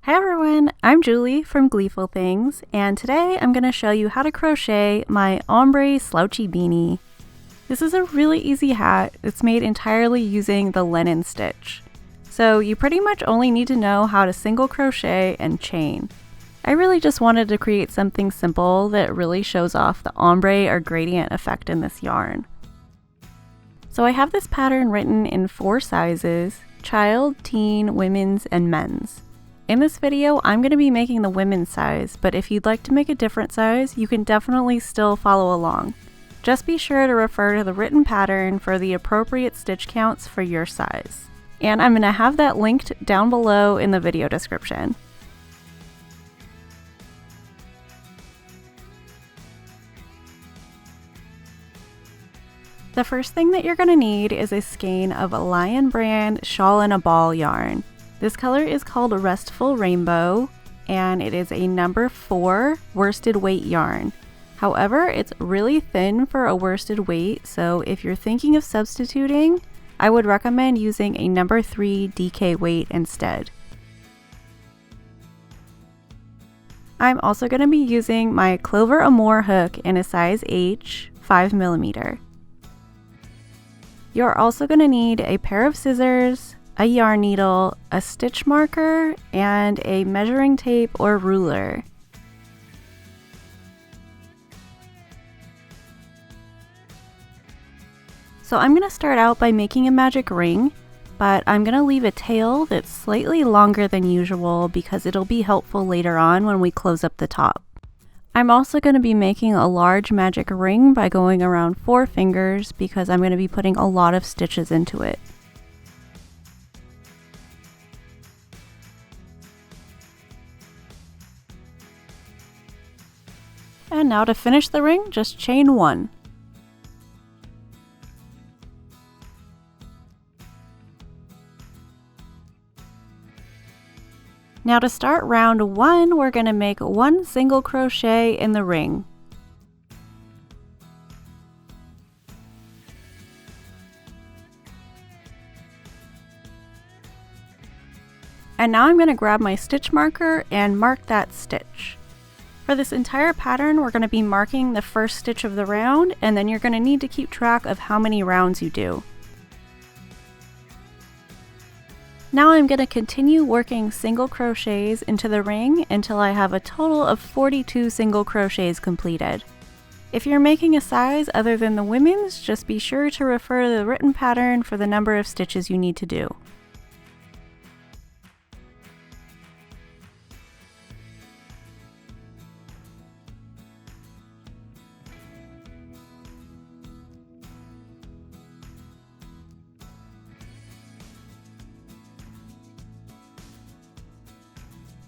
Hi everyone, I'm Julie from Gleeful Things, and today I'm going to show you how to crochet my Ombré Slouchy Beanie. This is a really easy hat. It's made entirely using the linen stitch. So you pretty much only need to know how to single crochet and chain. I really just wanted to create something simple that really shows off the ombre or gradient effect in this yarn. So I have this pattern written in 4 sizes: child, teen, women's, and men's. In this video, I'm going to be making the women's size, but if you'd like to make a different size, you can definitely still follow along. Just be sure to refer to the written pattern for the appropriate stitch counts for your size. And I'm going to have that linked down below in the video description. The first thing that you're going to need is a skein of a Lion brand shawl in a ball yarn. This color is called Restful Rainbow, and it is a number 4 worsted weight yarn. However, it's really thin for a worsted weight, so if you're thinking of substituting, I would recommend using a number 3 DK weight instead. I'm also going to be using my Clover Amour hook in a size H, 5mm. You're also going to need a pair of scissors, a yarn needle, a stitch marker, and a measuring tape or ruler. So I'm going to start out by making a magic ring, but I'm going to leave a tail that's slightly longer than usual because it'll be helpful later on when we close up the top. I'm also going to be making a large magic ring by going around 4 fingers because I'm going to be putting a lot of stitches into it. And now to finish the ring, just chain 1. Now to start round 1, we're going to make 1 single crochet in the ring. And now I'm going to grab my stitch marker and mark that stitch. For this entire pattern, we're going to be marking the first stitch of the round, and then you're going to need to keep track of how many rounds you do. Now I'm going to continue working single crochets into the ring until I have a total of 42 single crochets completed. If you're making a size other than the women's, just be sure to refer to the written pattern for the number of stitches you need to do.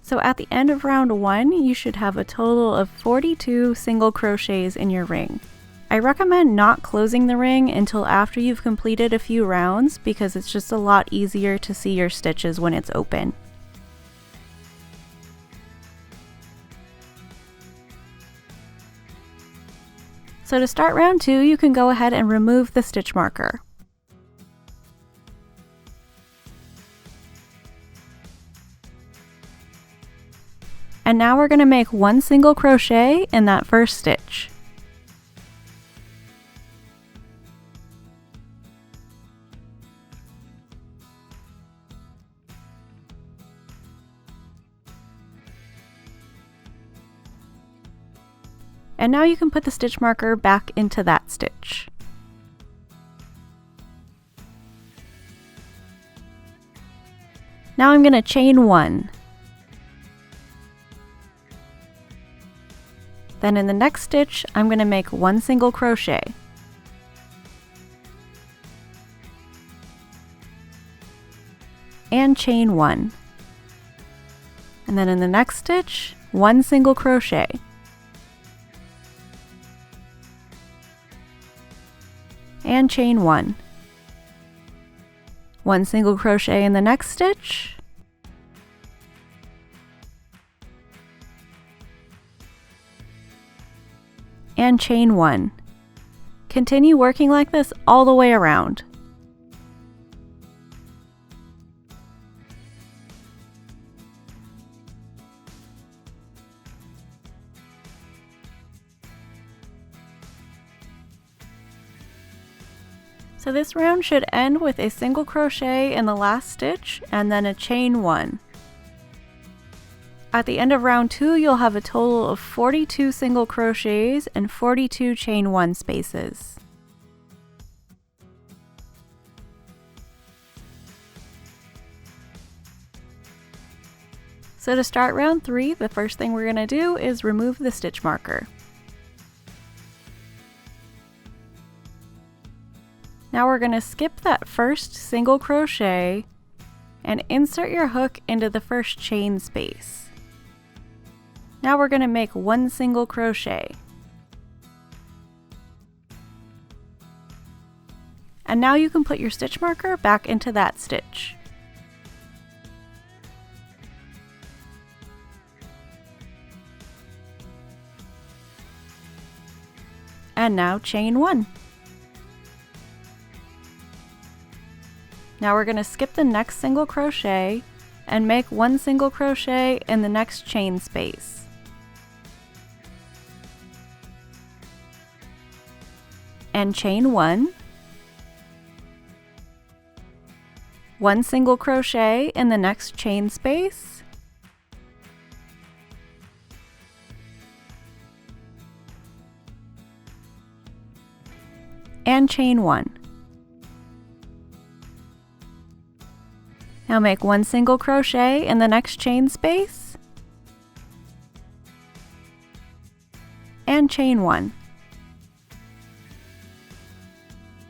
So at the end of round 1, you should have a total of 42 single crochets in your ring. I recommend not closing the ring until after you've completed a few rounds because it's just a lot easier to see your stitches when it's open. So to start round 2, you can go ahead and remove the stitch marker. And now we're going to make 1 single crochet in that first stitch. And now you can put the stitch marker back into that stitch. Now I'm going to chain 1. Then in the next stitch, I'm going to make 1 single crochet. And chain 1. And then in the next stitch, 1 single crochet. And chain 1. 1 single crochet in the next stitch. And chain 1. Continue working like this all the way around. So this round should end with a single crochet in the last stitch and then a chain 1. At the end of round 2, you'll have a total of 42 single crochets and 42 chain 1 spaces. So to start round 3, the first thing we're going to do is remove the stitch marker. Now we're going to skip that first single crochet and insert your hook into the first chain space. Now we're going to make 1 single crochet. And now you can put your stitch marker back into that stitch. And now chain 1. Now we're going to skip the next single crochet and make 1 single crochet in the next chain space. And chain 1. 1 single crochet in the next chain space. And chain 1. Now make 1 single crochet in the next chain space and chain 1.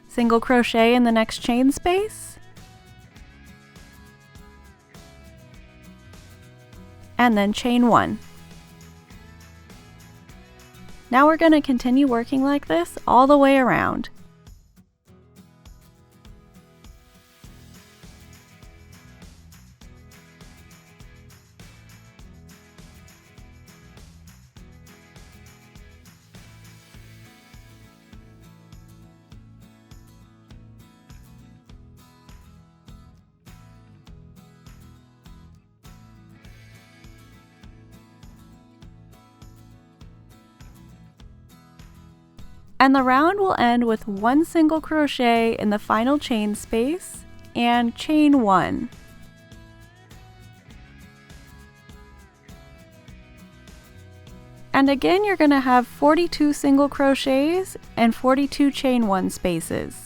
Single crochet in the next chain space and then chain 1. Now we're going to continue working like this all the way around. And the round will end with 1 single crochet in the final chain space and chain 1. And again, you're going to have 42 single crochets and 42 chain 1 spaces.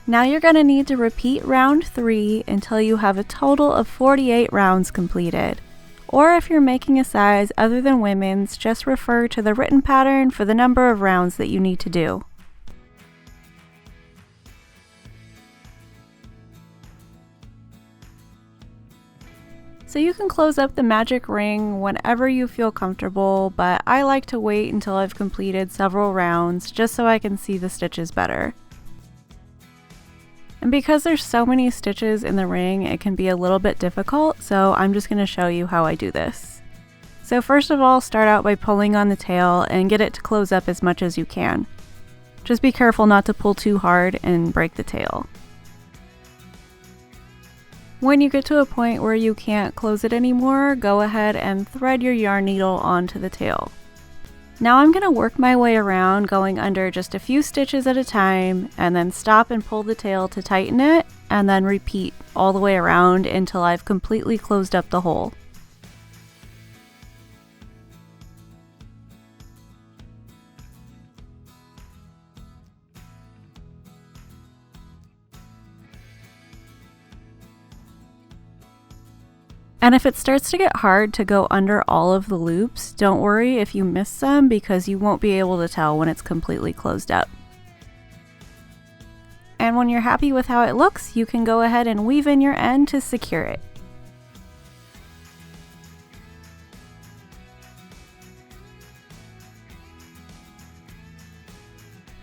Now you're going to need to repeat round 3 until you have a total of 48 rounds completed. Or if you're making a size other than women's, just refer to the written pattern for the number of rounds that you need to do. So you can close up the magic ring whenever you feel comfortable, but I like to wait until I've completed several rounds just so I can see the stitches better. And because there's so many stitches in the ring, it can be a little bit difficult, so I'm just going to show you how I do this. So first of all, start out by pulling on the tail and get it to close up as much as you can. Just be careful not to pull too hard and break the tail. When you get to a point where you can't close it anymore, go ahead and thread your yarn needle onto the tail. Now I'm going to work my way around, going under just a few stitches at a time, and then stop and pull the tail to tighten it, and then repeat all the way around until I've completely closed up the hole. And if it starts to get hard to go under all of the loops, don't worry if you miss some because you won't be able to tell when it's completely closed up. And when you're happy with how it looks, you can go ahead and weave in your end to secure it.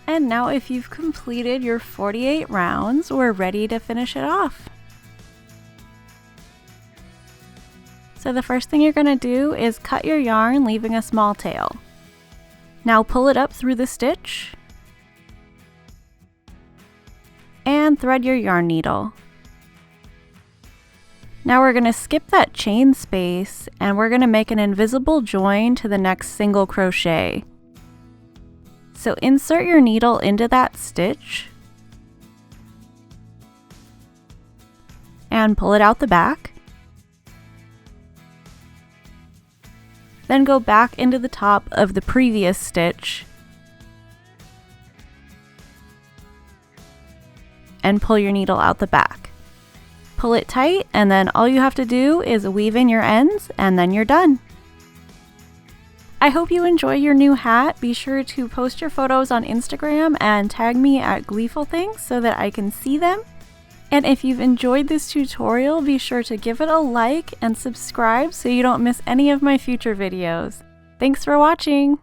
And now if you've completed your 48 rounds, we're ready to finish it off. So the first thing you're going to do is cut your yarn, leaving a small tail. Now pull it up through the stitch and thread your yarn needle. Now we're going to skip that chain space and we're going to make an invisible join to the next single crochet. So insert your needle into that stitch and pull it out the back. Then go back into the top of the previous stitch and pull your needle out the back. Pull it tight, and then all you have to do is weave in your ends and then you're done. I hope you enjoy your new hat. Be sure to post your photos on Instagram and tag me at Gleeful Things so that I can see them. And if you've enjoyed this tutorial, be sure to give it a like and subscribe so you don't miss any of my future videos. Thanks for watching!